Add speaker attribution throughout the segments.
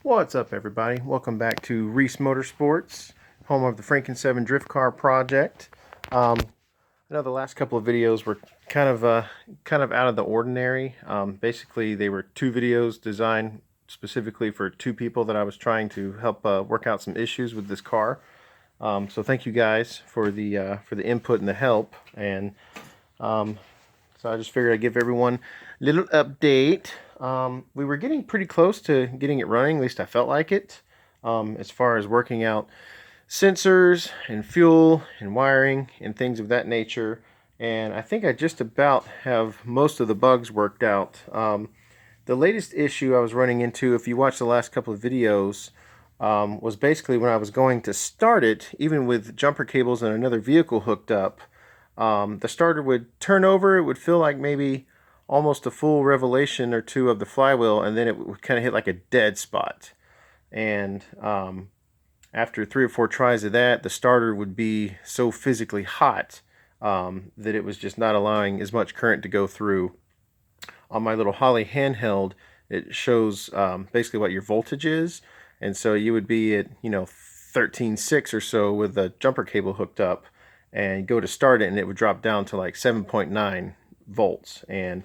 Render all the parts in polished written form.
Speaker 1: What's up, everybody? Welcome back to Reese Motorsports, home of the Franken-7 drift car project. I know the last couple of videos were kind of out of the ordinary. Basically, they were two videos designed specifically for two people that I was trying to help work out some issues with this car. So thank you guys for the input and the help. And so I just figured I'd give everyone a little update. We were getting pretty close to getting it running, at least I felt like it, as far as working out sensors and fuel and wiring and things of that nature. And I think I just about have most of the bugs worked out. The latest issue I was running into, if you watch the last couple of videos, was basically when I was going to start it, even with jumper cables and another vehicle hooked up, the starter would turn over. It would feel like maybe almost a full revelation or two of the flywheel, and then it would kind of hit like a dead spot. And after 3 or 4 tries of that, the starter would be so physically hot that it was just not allowing as much current to go through. On my little Holly handheld, it shows basically what your voltage is, and so you would be at 13.6 or so with the jumper cable hooked up, and go to start it, and it would drop down to like 7.9 volts. And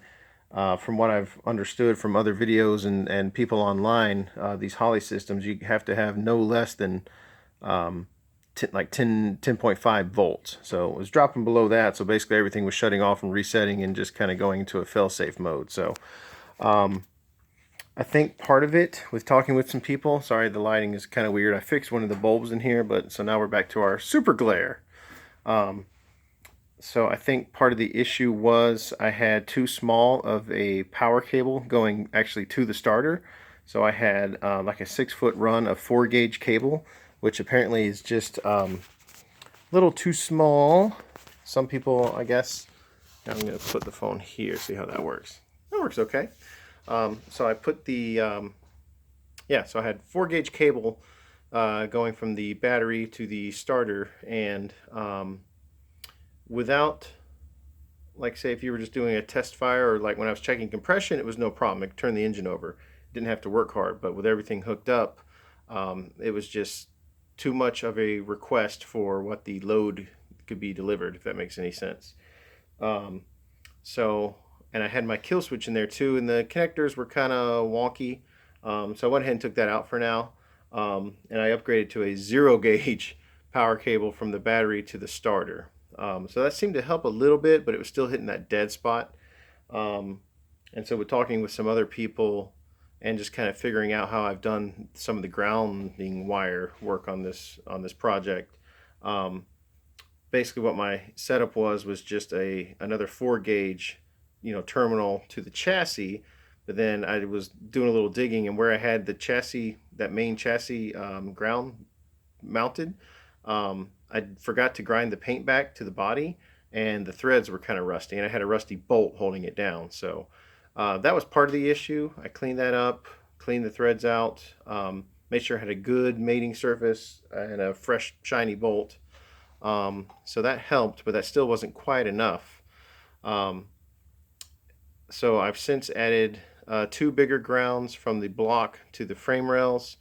Speaker 1: from what I've understood from other videos and people online, these Holly systems, you have to have no less than like 10.5 volts. So it was dropping below that. So basically everything was shutting off and resetting and just kind of going into a fail-safe mode. So I think part of it, with talking with some people, sorry the lighting is kind of weird. I fixed one of the bulbs in here, but so now we're back to our super glare. So I think part of the issue was I had too small of a power cable going actually to the starter. So I had like a 6-foot run of 4-gauge cable, which apparently is just a little too small. Some people, I guess, I'm going to put the phone here, see how that works. That works okay. So I put the, so I had 4-gauge cable going from the battery to the starter, and without, like, say if you were just doing a test fire, or like when I was checking compression, it was no problem. I could turn the engine over. Didn't have to work hard. But with everything hooked up, it was just too much of a request for what the load could be delivered, if that makes any sense. And I had my kill switch in there too, and the connectors were kind of wonky. So I went ahead and took that out for now. And I upgraded to a 0-gauge power cable from the battery to the starter. So that seemed to help a little bit, but it was still hitting that dead spot. And so with talking with some other people and just kind of figuring out how I've done some of the grounding wire work on this project, basically what my setup was just another 4-gauge terminal to the chassis. But then I was doing a little digging, and where I had the chassis, that main chassis ground mounted, I forgot to grind the paint back to the body, and the threads were kind of rusty, and I had a rusty bolt holding it down. So that was part of the issue. I cleaned that up, cleaned the threads out, made sure I had a good mating surface and a fresh shiny bolt. So that helped, but that still wasn't quite enough. So I've since added 2 bigger grounds from the block to the frame rails.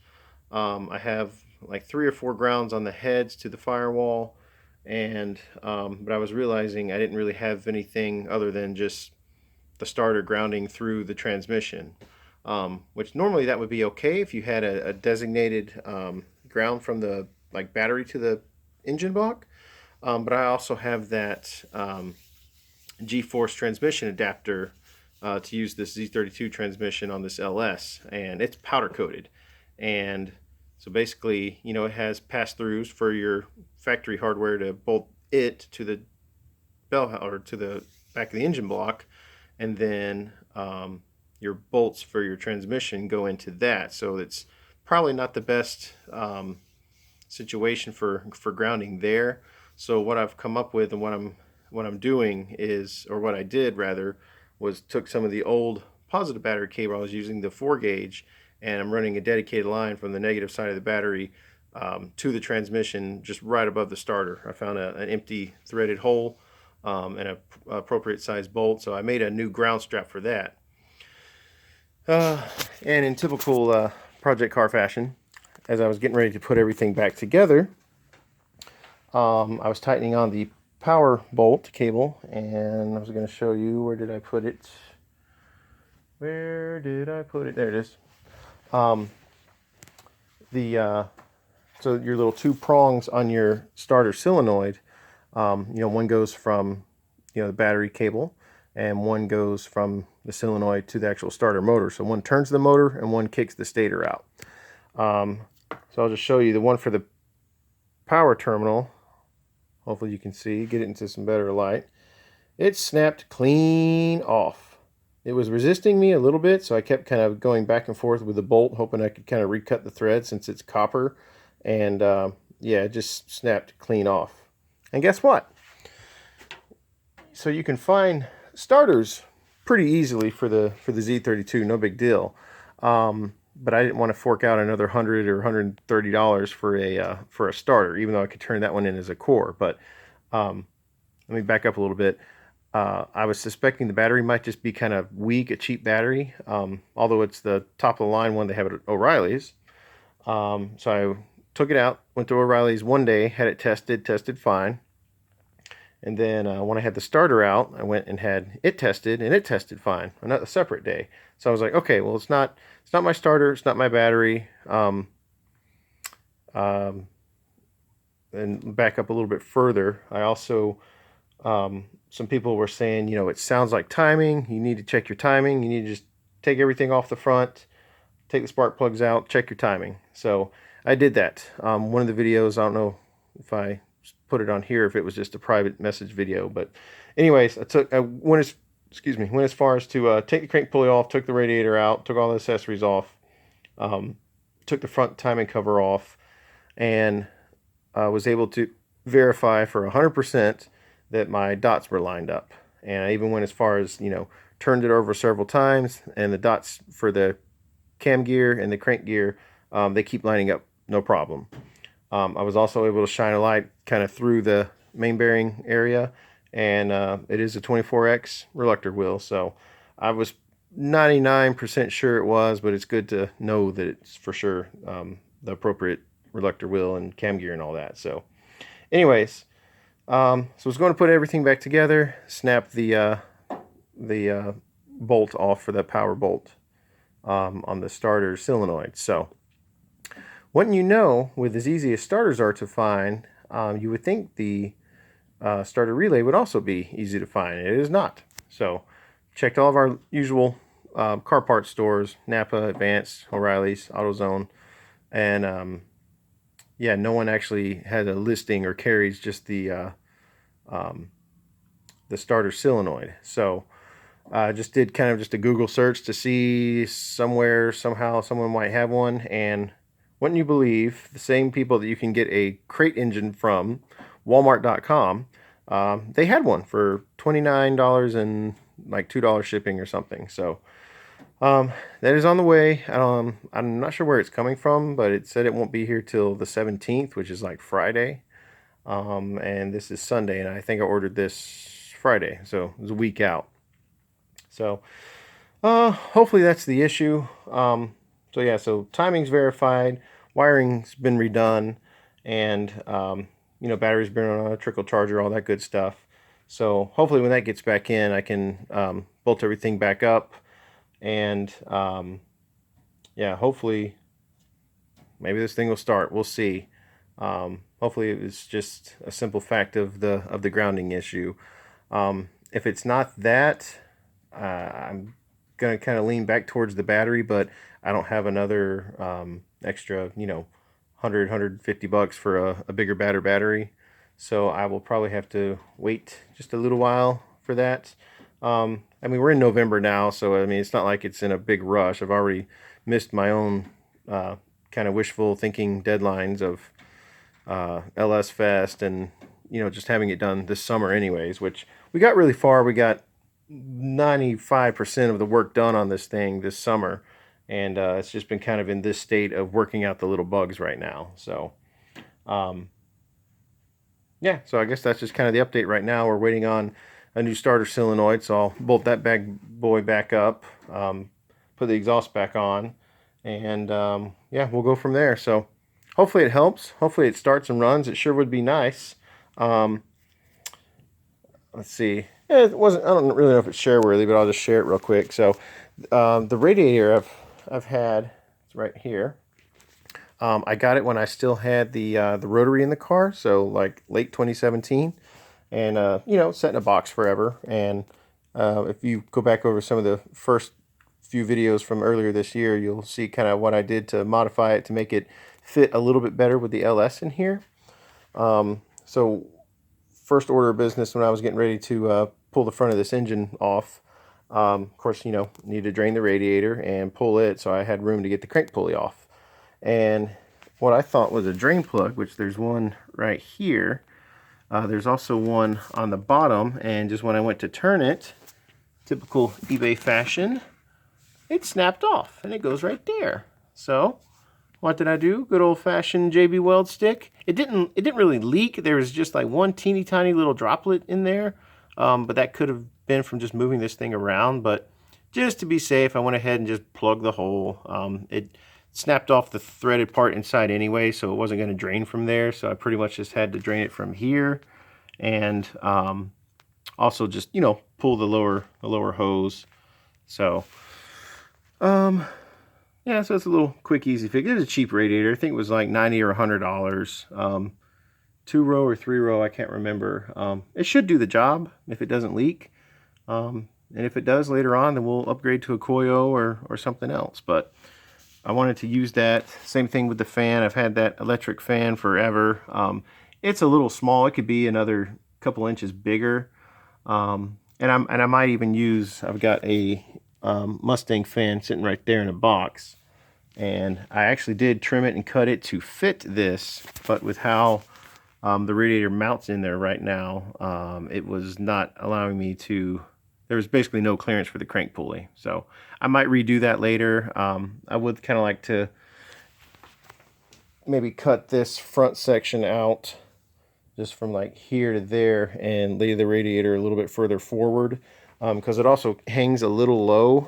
Speaker 1: I have like 3 or 4 grounds on the heads to the firewall, and but I was realizing I didn't really have anything other than just the starter grounding through the transmission, which normally that would be okay if you had a designated ground from the battery to the engine block. But I also have that G-force transmission adapter to use this Z32 transmission on this LS, and it's powder coated. And so basically, it has pass-throughs for your factory hardware to bolt it to the bell or to the back of the engine block, and then your bolts for your transmission go into that. So it's probably not the best situation for grounding there. So what I've come up with and what I'm doing is, or what I did rather, was took some of the old positive battery cable I was using, the 4-gauge, and I'm running a dedicated line from the negative side of the battery to the transmission, just right above the starter. I found an empty threaded hole and an appropriate size bolt, so I made a new ground strap for that. And in typical project car fashion, as I was getting ready to put everything back together, I was tightening on the power bolt cable, and I was going to show you, where did I put it? Where did I put it? There it is. So your little two prongs on your starter solenoid, one goes from, the battery cable, and one goes from the solenoid to the actual starter motor. So one turns the motor and one kicks the stator out. So I'll just show you the one for the power terminal. Hopefully you can see, get it into some better light. It snapped clean off. It was resisting me a little bit, so I kept kind of going back and forth with the bolt, hoping I could kind of recut the thread since it's copper. And yeah, it just snapped clean off. And guess what? So you can find starters pretty easily for the Z32, no big deal. But I didn't want to fork out another $100 or $130 for a starter, even though I could turn that one in as a core. But let me back up a little bit. I was suspecting the battery might just be kind of weak, a cheap battery, although it's the top of the line one they have at O'Reilly's. So I took it out, went to O'Reilly's one day, had it tested fine. And then when I had the starter out, I went and had it tested, and it tested fine. Another separate day. So I was like, okay, well, it's not my starter, it's not my battery. And back up a little bit further, I also, some people were saying, it sounds like timing. You need to check your timing. You need to just take everything off the front, take the spark plugs out, check your timing. So I did that. One of the videos, I don't know if I put it on here, if it was just a private message video, but anyways, I went as far as to take the crank pulley off, took the radiator out, took all the accessories off, took the front timing cover off, and was able to verify for 100% that my dots were lined up. And I even went as far as, turned it over several times, and the dots for the cam gear and the crank gear, they keep lining up, no problem. I was also able to shine a light kind of through the main bearing area, and it is a 24X reluctor wheel, so I was 99% sure it was, but it's good to know that it's for sure the appropriate reluctor wheel and cam gear and all that. So anyways, so I was going to put everything back together, snap the bolt off for the power bolt on the starter solenoid. So wouldn't you know, with as easy as starters are to find, you would think the starter relay would also be easy to find. It is not. So checked all of our usual car parts stores, Napa, Advanced, O'Reilly's, AutoZone, and yeah, no one actually had a listing or carries just the starter solenoid. So I just did kind of just a Google search to see somewhere, somehow, someone might have one, and wouldn't you believe, the same people that you can get a crate engine from, Walmart.com, they had one for $29 and like $2 shipping or something. So that is on the way. I'm not sure where it's coming from, but it said it won't be here till the 17th, which is like Friday. And this is Sunday, and I think I ordered this Friday, so it was a week out. So hopefully that's the issue. So yeah, so timing's verified, wiring's been redone, and battery's been on a trickle charger, all that good stuff. So hopefully when that gets back in, I can bolt everything back up, and yeah, hopefully maybe this thing will start. We'll see. Hopefully it was just a simple fact of the grounding issue. If it's not that, I'm gonna kind of lean back towards the battery, but I don't have another extra, $150 for a bigger battery, so I will probably have to wait just a little while for that. I mean, we're in November now, so I mean, it's not like it's in a big rush. I've already missed my own kind of wishful thinking deadlines of LS Fest and just having it done this summer anyways, which we got really far. We got 95% of the work done on this thing this summer, and it's just been kind of in this state of working out the little bugs right now. So yeah, so I guess that's just kind of the update right now. We're waiting on a new starter solenoid, so I'll bolt that bad boy back up, put the exhaust back on, and yeah, we'll go from there. So hopefully it helps. Hopefully it starts and runs. It sure would be nice. Let's see. Yeah, it wasn't. I don't really know if it's share worthy, but I'll just share it real quick. So the radiator I've had, it's right here. I got it when I still had the rotary in the car, so like late 2017, and you know, set in a box forever. And if you go back over some of the first few videos from earlier this year, you'll see kind of what I did to modify it to make it fit a little bit better with the LS in here. So first order of business when I was getting ready to pull the front of this engine off, of course, you know, need to drain the radiator and pull it, so I had room to get the crank pulley off. And what I thought was a drain plug, which there's one right here, there's also one on the bottom, and just when I went to turn it, typical eBay fashion, it snapped off and it goes right there. So what did I do? Good old-fashioned JB Weld stick. It didn't really leak. There was just like one teeny tiny little droplet in there, but that could have been from just moving this thing around. But just to be safe, I went ahead and just plugged the hole. It snapped off the threaded part inside anyway, so it wasn't going to drain from there. So I pretty much just had to drain it from here, and also just, you know, pull the lower hose. So yeah, so it's a little quick, easy fix. It was a cheap radiator. I think it was like $90 or $100. 2-row or 3-row, I can't remember. It should do the job if it doesn't leak. And if it does later on, then we'll upgrade to a Koyo or something else. But I wanted to use that. Same thing with the fan. I've had that electric fan forever. It's a little small. It could be another couple inches bigger. And I might even use, I've got a Mustang fan sitting right there in a box, and I actually did trim it and cut it to fit this, but with how the radiator mounts in there right now, it was not allowing me to, there was basically no clearance for the crank pulley. So I might redo that later. I would kind of like to maybe cut this front section out just from like here to there and lay the radiator a little bit further forward, because it also hangs a little low.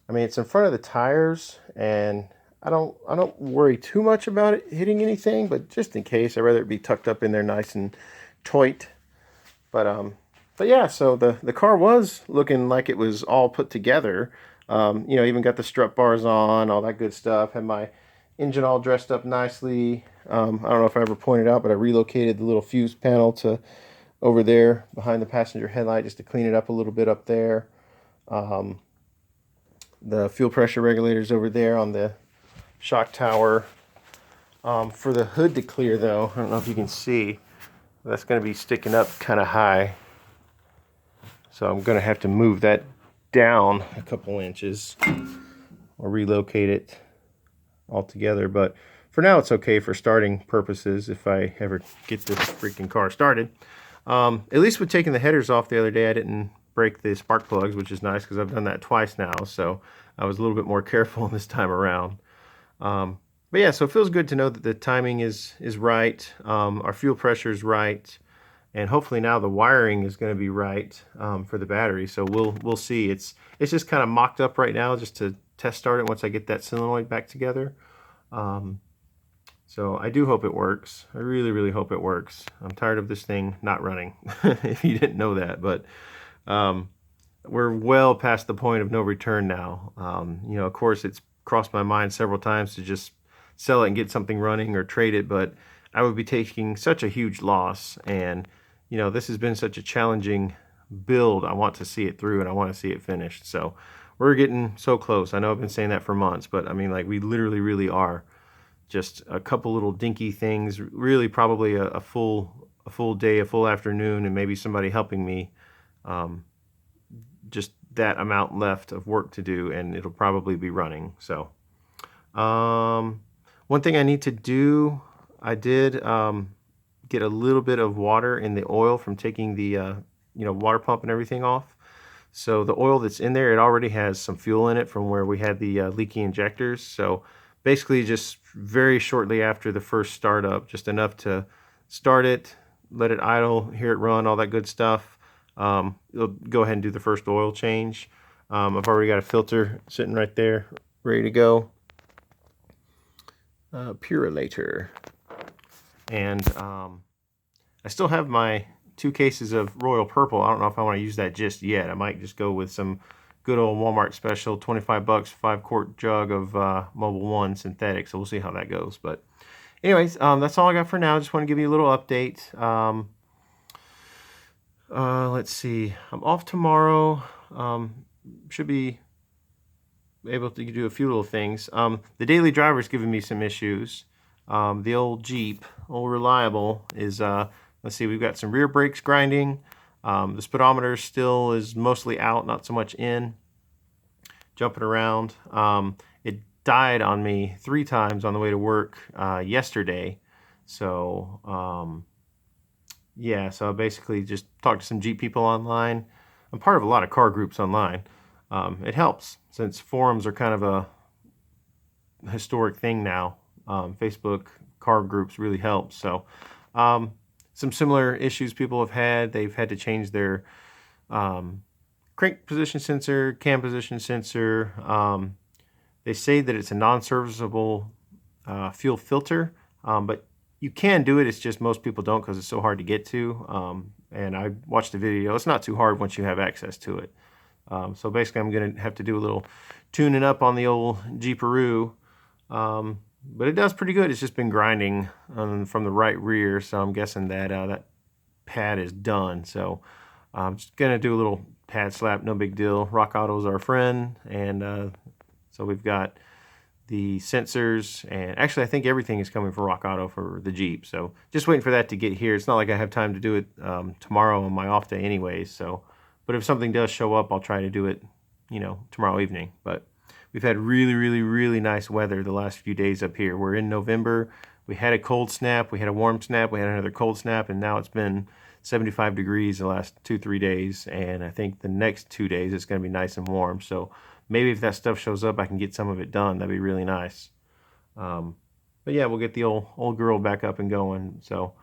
Speaker 1: I mean, it's in front of the tires, and I don't worry too much about it hitting anything, but just in case, I'd rather it be tucked up in there nice and tight. But yeah, so the car was looking like it was all put together. You know, even got the strut bars on, all that good stuff. Had my engine all dressed up nicely. I don't know if I ever pointed out, but I relocated the little fuse panel to over there behind the passenger headlight just to clean it up a little bit up there. The fuel pressure regulators over there on the shock tower. For the hood to clear, though, I don't know if you can see, that's going to be sticking up kind of high. So I'm going to have to move that down a couple inches or relocate it altogether. But for now, it's okay for starting purposes if I ever get this freaking car started. At least with taking the headers off the other day, I didn't break the spark plugs, which is nice because I've done that twice now. So I was a little bit more careful this time around. But yeah, so it feels good to know that the timing is right. Our fuel pressure is right. And hopefully now the wiring is going to be right for the battery. So we'll see. It's just kind of mocked up right now just to test start it once I get that solenoid back together. So I do hope it works. I really, really hope it works. I'm tired of this thing not running, if you didn't know that. But we're well past the point of no return now. You know, of course, it's crossed my mind several times to just sell it and get something running or trade it, but I would be taking such a huge loss. And, you know, this has been such a challenging build. I want to see it through and I want to see it finished. So we're getting so close. I know I've been saying that for months, but I mean, like, we literally really are. Just a couple little dinky things, really probably a full day, a full afternoon, and maybe somebody helping me. Just that amount left of work to do, and it'll probably be running. So one thing I need to do, I did get a little bit of water in the oil from taking the you know, water pump and everything off. So the oil that's in there, it already has some fuel in it from where we had the leaky injectors. So basically just very shortly after the first startup, just enough to start it, let it idle, hear it run, all that good stuff. You'll go ahead and do the first oil change. I've already got a filter sitting right there ready to go. Purelator. And I still have my 2 cases of Royal Purple. I don't know if I want to use that just yet. I might just go with some good old Walmart special, 25 bucks, 5-quart jug of Mobil 1 synthetic. So we'll see how that goes. But anyways, that's all I got for now. Just want to give you a little update. Let's see. I'm off tomorrow. Should be able to do a few little things. The daily driver's giving me some issues. The old Jeep, old Reliable, is, let's see, we've got some rear brakes grinding. The speedometer still is mostly out, not so much in. Jumping around. It died on me 3 times on the way to work yesterday. So, yeah, so I basically just talked to some Jeep people online. I'm part of a lot of car groups online. It helps, since forums are kind of a historic thing now. Facebook car groups really help. So some similar issues people have had. They've had to change their crank position sensor, cam position sensor. They say that it's a non-serviceable fuel filter, but you can do it. It's just most people don't because it's so hard to get to. And I watched the video. It's not too hard once you have access to it. So basically I'm going to have to do a little tuning up on the old Jeeparoo. But it does pretty good. It's just been grinding from the right rear, so I'm guessing that that pad is done. So I'm just going to do a little pad slap, no big deal. Rock Auto's our friend, and so we've got the sensors, and actually I think everything is coming for Rock Auto for the Jeep. So just waiting for that to get here. It's not like I have time to do it tomorrow on my off day anyways. So, but if something does show up, I'll try to do it, you know, tomorrow evening. But we've had really nice weather the last few days up here. We're in November. We had a cold snap, we had a warm snap, we had another cold snap, and now it's been 75 degrees the last 2-3 days, and I think the next 2 days it's going to be nice and warm. So maybe if that stuff shows up, I can get some of it done. That'd be really nice. But yeah, we'll get the old girl back up and going. So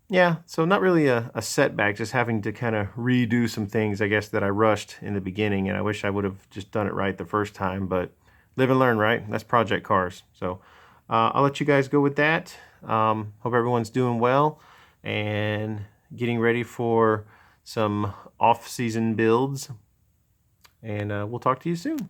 Speaker 1: yeah, so not really a setback, just having to kind of redo some things, I guess, that I rushed in the beginning, and I wish I would have just done it right the first time, but live and learn, right? That's project cars. So I'll let you guys go with that. Hope everyone's doing well and getting ready for some off-season builds, and we'll talk to you soon.